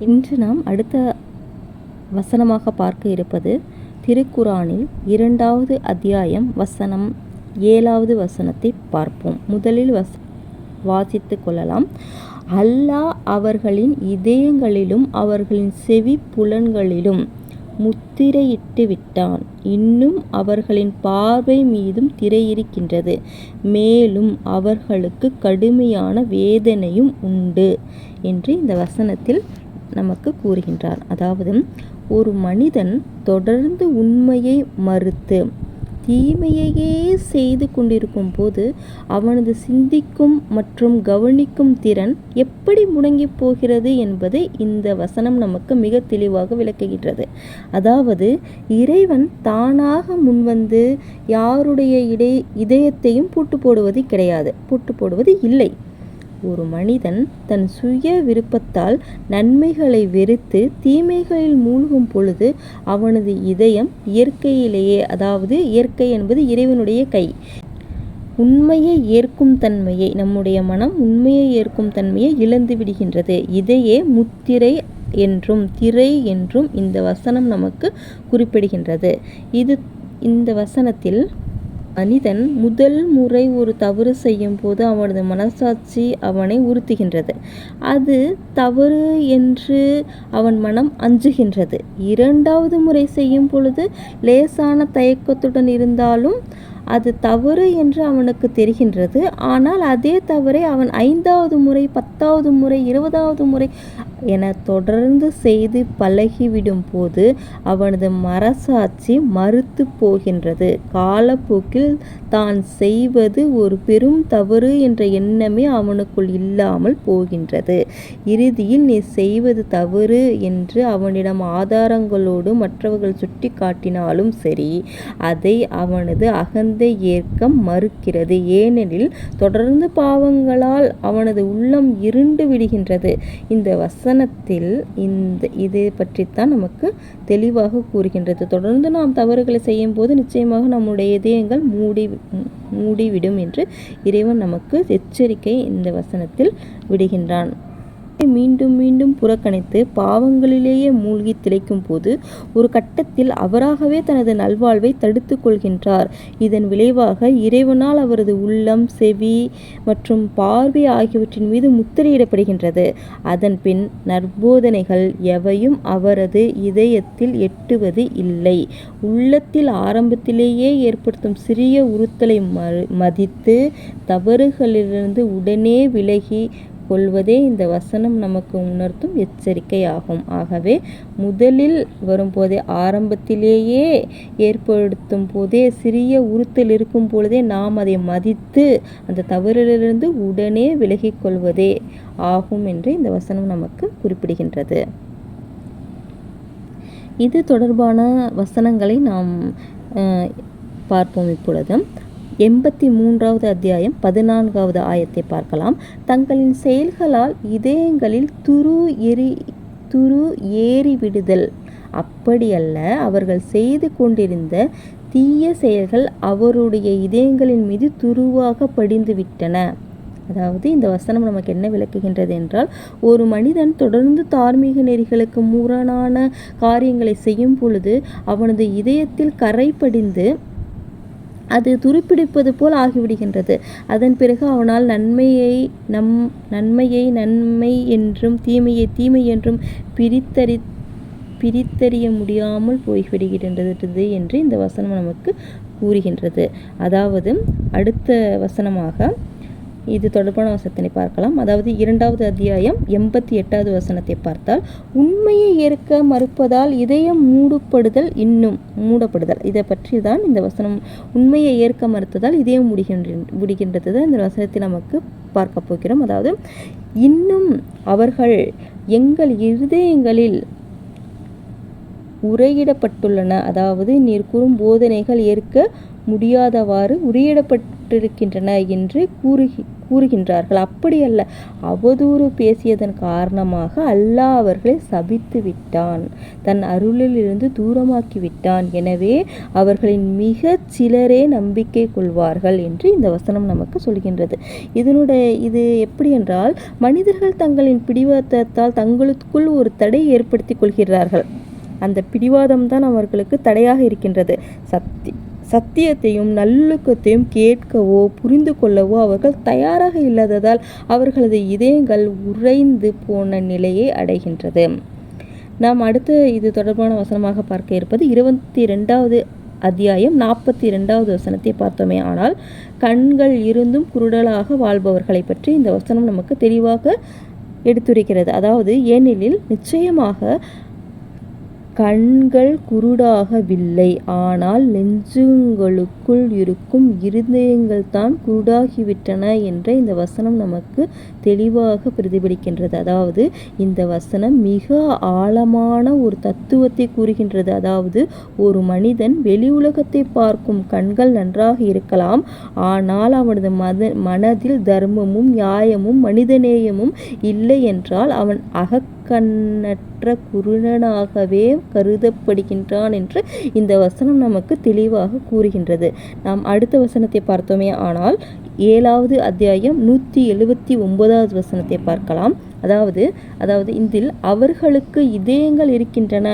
இன்று நாம் அடுத்த வசனமாக பார்க்க இருப்பது திருக்குரானில் 2வது அத்தியாயம் வசனம் 7வது வசனத்தை பார்ப்போம். முதலில் வாசித்து கொள்ளலாம். அல்லாஹ் அவர்களின் இதயங்களிலும் அவர்களின் செவி புலன்களிலும் முத்திரையிட்டு விட்டான். இன்னும் அவர்களின் பார்வை மீதும் திரையிருக்கின்றது. மேலும் அவர்களுக்கு கடுமையான வேதனையும் உண்டு என்று இந்த வசனத்தில் நமக்கு கூறுகின்றார். அதாவது ஒரு மனிதன் தொடர்ந்து உண்மையை மறுத்து தீமையையே செய்து கொண்டிருக்கும் போது அவனது சிந்திக்கும் மற்றும் கவனிக்கும் திறன் எப்படி முடங்கி போகிறது என்பதை இந்த வசனம் நமக்கு மிக தெளிவாக விளக்குகின்றது. அதாவது இறைவன் தானாக முன்வந்து யாருடைய இதயத்தையும் பூட்டு போடுவது இல்லை. ஒரு மனிதன் தன் சுய விருப்பத்தால் நன்மைகளை வெறுத்து தீமைகளில் மூழ்கும் பொழுது அவனது இதயம் இயற்கையிலேயே, அதாவது இயற்கை என்பது இறைவனுடைய கை, உண்மையை ஏற்கும் தன்மையை, நம்முடைய மனம் உண்மையை ஏற்கும் தன்மையை இழந்து விடுகின்றது. இதையே முத்திரை என்றும் திரை என்றும் இந்த வசனம் நமக்கு குறிப்பிடுகின்றது. இந்த வசனத்தில் மனிதன் முதல் முறை ஒரு தவறு செய்யும் போது அவனது மனசாட்சி அவனை உறுத்துகின்றது. அது தவறு என்று அவன் மனம் அஞ்சுகின்றது. 2வது முறை செய்யும் பொழுது லேசான தயக்கத்துடன் இருந்தாலும் அது தவறு என்று அவனுக்கு தெரிகின்றது. ஆனால் அதே தவறை அவன் 5வது முறை, 10வது முறை, 20வது முறை என தொடர்ந்து செய்து பழகிவிடும் போது அவனது மனசாட்சி மறுத்து போகின்றது. காலப்போக்கில் தான் செய்வது ஒரு பெரும் தவறு என்ற எண்ணமே அவனுக்குள் இல்லாமல் போகின்றது. இறுதியில் நீ செய்வது தவறு என்று அவனிடம் ஆதாரங்களோடு மற்றவர்கள் சுட்டி காட்டினாலும் சரி, அதை அவனது அகந்தை ஏற்க மறுக்கிறது. ஏனெனில் தொடர்ந்து பாவங்களால் அவனது உள்ளம் இருண்டு விடுகின்றது. இந்த வசனத்தில் இது பற்றித்தான் நமக்கு தெளிவாக கூறுகின்றது. தொடர்ந்து நாம் தவறுகளை செய்யும் போது நிச்சயமாக நம்முடைய இதயங்கள் மூடிவிடும் என்று இறைவன் நமக்கு எச்சரிக்கை இந்த வசனத்தில் விடுகின்றான். மீண்டும் மீண்டும் புறக்கணித்து பாவங்களிலேயே மூழ்கி திளைக்கும் போது ஒரு கட்டத்தில் அவராகவே தனது நல்வாழ்வை தடுத்து கொள்கின்றார். இதன் விளைவாக இறைவனால் அவரது உள்ளம், செவி மற்றும் பார்வை ஆகியவற்றின் மீது முத்திரையிடப்படுகின்றது. அதன் பின் நற்போதனைகள் எவையும் அவரது இதயத்தில் எட்டுவது இல்லை. உள்ளத்தில் ஆரம்பத்திலேயே ஏற்படுத்தும் சிறிய உறுத்தலை மதித்து தவறுகளிலிருந்து உடனே விலகி கொள்வதே இந்த வசனம் நமக்கு உணர்த்தும் எச்சரிக்கையாகும். ஆகவே முதலில் வரும்போதே, ஆரம்பத்திலேயே ஏற்படுத்தும் போதே, சிறிய உறுத்தல் இருக்கும் பொழுதே நாம் அதை மதித்து அந்த தவறிலிருந்து உடனே விலகிக் கொள்வதே ஆகும் என்று இந்த வசனம் நமக்கு குறிப்பிடுகின்றது. இது தொடர்பான வசனங்களை நாம் பார்ப்போம். இப்பொழுது 83வது அத்தியாயம் 14வது ஆயத்தை பார்க்கலாம். தங்களின் செயல்களால் இதயங்களில் துரு ஏறிவிடுதல். அப்படியல்ல, அவர்கள் செய்து கொண்டிருந்த தீய செயல்கள் அவருடைய இதயங்களின் மீது துருவாக படிந்துவிட்டன. அதாவது இந்த வசனம் நமக்கு என்ன விளக்குகின்றது என்றால், ஒரு மனிதன் தொடர்ந்து தார்மீக நெறிகளுக்கு முரணான காரியங்களை செய்யும் பொழுது அவனது இதயத்தில் கரை படிந்து அது துருப்பிடிப்பது போல் ஆகிவிடுகின்றது. அதன் பிறகு அவனால் நன்மையை நன்மை என்றும் தீமையை தீமை என்றும் பிரித்தறிய முடியாமல் போய்விடுகின்றது என்று இந்த வசனம் நமக்கு கூறுகின்றது. அதாவது அடுத்த வசனமாக இது தொடர்பான வசனத்தை பார்க்கலாம். அதாவது 2வது அத்தியாயம் 88வது வசனத்தை பார்த்தால், உண்மையை ஏற்க மறுப்பதால் இதயம் மூடப்படுதல். இதை பற்றி தான் இந்த வசனம். உண்மையை ஏற்க மறுத்ததால் இதயம் முடிகின்றது இந்த வசனத்தை நமக்கு பார்க்க போகிறோம். அதாவது இன்னும் அவர்கள் எங்கள் இருதயங்களில் உரையிடப்பட்டுள்ளன. அதாவது நீர் கூறும் போதனைகள் ஏற்க முடியாதவாறு உரையிடப்பட்டிருக்கின்றன என்று கூறுகின்றார்கள். அப்படியல்ல, அவதூறு பேசியதன் காரணமாக அல்லாஹ் அவர்களை சபித்து விட்டான், தன் அருளில் இருந்து தூரமாக்கி விட்டான். எனவே அவர்களின் மிக சிலரே நம்பிக்கை கொள்வார்கள் என்று இந்த வசனம் நமக்கு சொல்கின்றது. இது எப்படி என்றால், மனிதர்கள் தங்களின் பிடிவாதத்தால் தங்களுக்குள் ஒரு தடை ஏற்படுத்தி கொள்கிறார்கள். அந்த பிடிவாதம் தான் அவர்களுக்கு தடையாக இருக்கின்றது. சத்தியத்தையும் நல்லொழுக்கத்தையும் கேட்கவோ புரிந்து கொள்ளவோ அவர்கள் தயாராக இல்லாததால் அவர்களது இதயங்கள் உறைந்து போன நிலையை அடைகின்றது. நாம் அடுத்து இது தொடர்பான வசனமாக பார்க்க இருப்பது 22வது அத்தியாயம் 42வது வசனத்தை பார்த்தோமே ஆனால், கண்கள் இருந்தும் குருடலாக வாழ்பவர்களை பற்றி இந்த வசனம் நமக்கு தெளிவாக எடுத்துரைக்கிறது. அதாவது, ஏனெனில் நிச்சயமாக கண்கள் குருடாகவில்லை, ஆனால் நெஞ்சுங்களுக்குள் இருக்கும் இருதயங்கள் தான் குருடாகிவிட்டன என்ற இந்த வசனம் நமக்கு தெளிவாக பிரதிபலிக்கின்றது. அதாவது இந்த வசனம் மிக ஆழமான ஒரு தத்துவத்தை கூறுகின்றது. அதாவது ஒரு மனிதன் வெளி உலகத்தை பார்க்கும் கண்கள் நன்றாக இருக்கலாம், ஆனால் அவனது மனதில் தர்மமும் நியாயமும் மனிதநேயமும் இல்லை என்றால் அவன் கண்ணற்ற குருடனாகவே கருதப்படுகின்றான் என்று இந்த வசனம் நமக்கு தெளிவாக கூறுகின்றது. நாம் அடுத்த வசனத்தை பார்த்தோமே ஆனால் 7வது அத்தியாயம் 179வது வசனத்தை பார்க்கலாம். அதாவது இதில் அவர்களுக்கு இதயங்கள் இருக்கின்றன,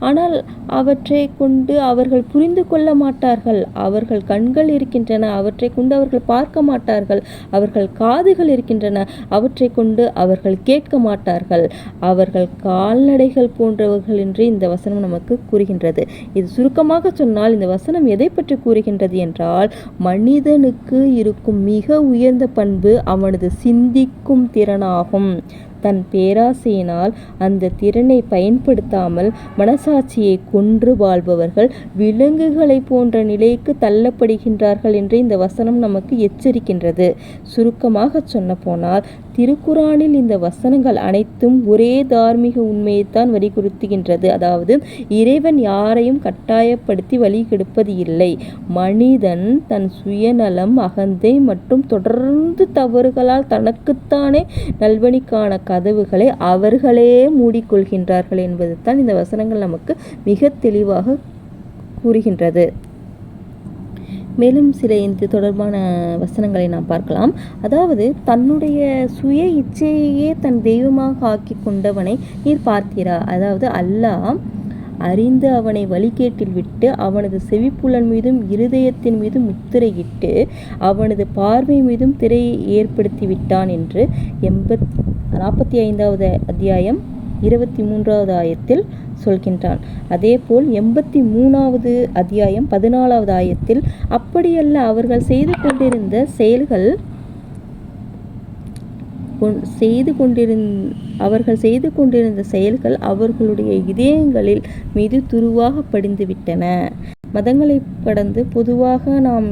ஆனால் அவற்றை கொண்டு அவர்கள் புரிந்து கொள்ள மாட்டார்கள். அவர்கள் கண்கள் இருக்கின்றன, அவற்றை கொண்டு அவர்கள் பார்க்க மாட்டார்கள். அவர்கள் காதுகள் இருக்கின்றன, அவற்றை கொண்டு அவர்கள் கேட்க மாட்டார்கள். அவர்கள் கால்நடைகள் போன்றவர்கள் என்று இந்த வசனம் நமக்கு கூறுகின்றது. இது சுருக்கமாக சொன்னால் இந்த வசனம் எதை பற்றி கூறுகின்றது என்றால், மனிதனுக்கு இருக்கும் மிக உயர்ந்த பண்பு அவனது சிந்திக்கும் திறனாகும். தன் பேராசையினால் அந்த திறனை பயன்படுத்தாமல் மனசாட்சியை கொன்று வாழ்பவர்கள் விலங்குகளை போன்ற நிலைக்கு தள்ளப்படுகின்றார்கள் என்று இந்த வசனம் நமக்கு எச்சரிக்கின்றது. சுருக்கமாக சொன்ன போனால், திருக்குரானில் இந்த வசனங்கள் அனைத்தும் ஒரே தார்மீக உண்மையைத்தான் வலியுறுத்துகின்றது. அதாவது இறைவன் யாரையும் கட்டாயப்படுத்தி வழி கெடுப்பது இல்லை. மனிதன் தன் சுயநலம், அகந்தை மற்றும் தொடர்ந்து தவறுகளால் தனக்குத்தானே நல்வழிக்கான கதவுகளை அவர்களே மூடிக்கொள்கின்றார்கள் என்பது தான் இந்த வசனங்கள் நமக்கு மிக தெளிவாக கூறுகின்றது. மேலும் சில இது தொடர்பான வசனங்களை நாம் பார்க்கலாம். அதாவது, தன்னுடைய சுய இச்சையே தன் தெய்வமாக ஆக்கி கொண்டவனை நீர் பார்த்தீரா? அதாவது அல்லாஹ் அறிந்து அவனை வழிகேட்டில் விட்டு அவனது செவிப்புலன் மீதும் இருதயத்தின் மீதும் முத்திரையிட்டு அவனது பார்வை மீதும் திரையை ஏற்படுத்தி விட்டான் என்று 45வது அத்தியாயம் 23வது ஆயத்தில் சொல்கின்றான். அதேபோல் 83வது அத்தியாயம் 14வது ஆயத்தில், அப்படியல்ல, அவர்கள் செய்து கொண்டிருந்த செயல்கள் அவர்களுடைய இதயங்களில் மீது துருவாக படிந்துவிட்டன. மதங்களை கடந்து பொதுவாக நாம்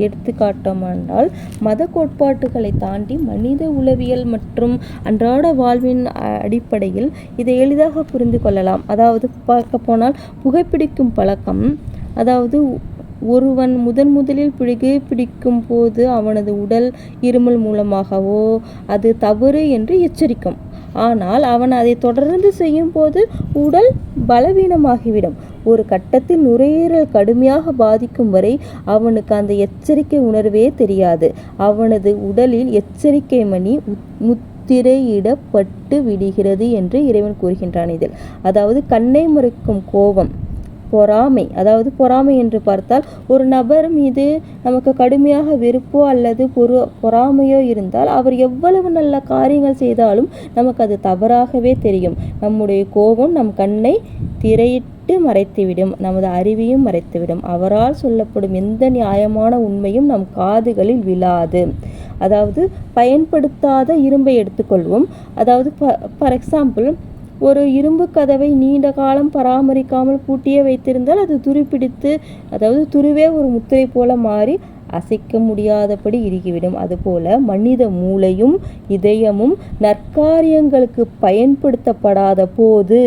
எடுத்துக்காட்டோமென்றால், மத கோட்பாட்டுகளை தாண்டி மனித உளவியல் மற்றும் அன்றாட வாழ்வின் அடிப்படையில் இதை எளிதாக புரிந்து கொள்ளலாம். அதாவது பார்க்க போனால், புகைப்பிடிக்கும் பழக்கம், அதாவது ஒருவன் முதலில் பிடிக்கும் போது அவனது உடல் இருமல் மூலமாகவோ அது தவறு என்று எச்சரிக்கும். ஆனால் அவன் அதை தொடர்ந்து செய்யும் போது உடல் பலவீனமாகிவிடும். ஒரு கட்டத்தில் நுரையீரல் கடுமையாக பாதிக்கும் வரை அவனுக்கு அந்த எச்சரிக்கை உணர்வே தெரியாது. அவனது உடலில் எச்சரிக்கை மணி முத்திரையிடப்பட்டு விடுகிறது என்று இறைவன் கூறுகின்றான். இதில் அதாவது கண்ணை மறைக்கும் கோபம், பொறாமை. அதாவது பொறாமை என்று பார்த்தால், ஒரு நபர் மீது நமக்கு கடுமையாக வெறுப்போ அல்லது பொறாமையோ இருந்தால் அவர் எவ்வளவு நல்ல காரியங்கள் செய்தாலும் நமக்கு அது தவறாகவே தெரியும். நம்முடைய கோபம் நம் கண்ணை திரையிட்டு மறைத்துவிடும், நமது அறிவையும் மறைத்துவிடும். அவரால் சொல்லப்படும் எந்த நியாயமான உண்மையும் நம் காதுகளில் விழாது. அதாவது பயன்படுத்தாத இரும்பை எடுத்துக்கொள்வோம். அதாவது ஃபார் எக்ஸாம்பிள், ஒரு இரும்பு கதவை நீண்ட காலம் பராமரிக்காமல் பூட்டியே வைத்திருந்தால் அது துருப்பிடித்து, அதாவது துருவே ஒரு முத்திரை போல மாறி அசைக்க முடியாதபடி இறுகிவிடும். அதுபோல மனித மூளையும் இதயமும் நற்காரியங்களுக்கு பயன்படுத்தப்படாத போது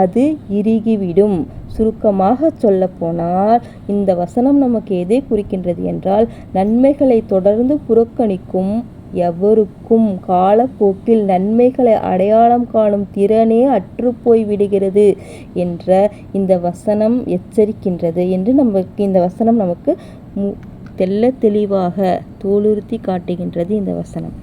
அது இறுகிவிடும். சுருக்கமாக சொல்லப்போனால் இந்த வசனம் நமக்கு எதை குறிக்கின்றது என்றால், நன்மைகளை தொடர்ந்து புறக்கணிக்கும் எவருக்கும் காலப்போக்கில் நன்மைகளை அடையாளம் காணும் திறனே அற்றுப்போய் விடுகிறது என்ற இந்த வசனம் எச்சரிக்கின்றது என்று இந்த வசனம் நமக்கு தெள்ள தெளிவாக தோலுறுத்தி காட்டுகின்றது இந்த வசனம்.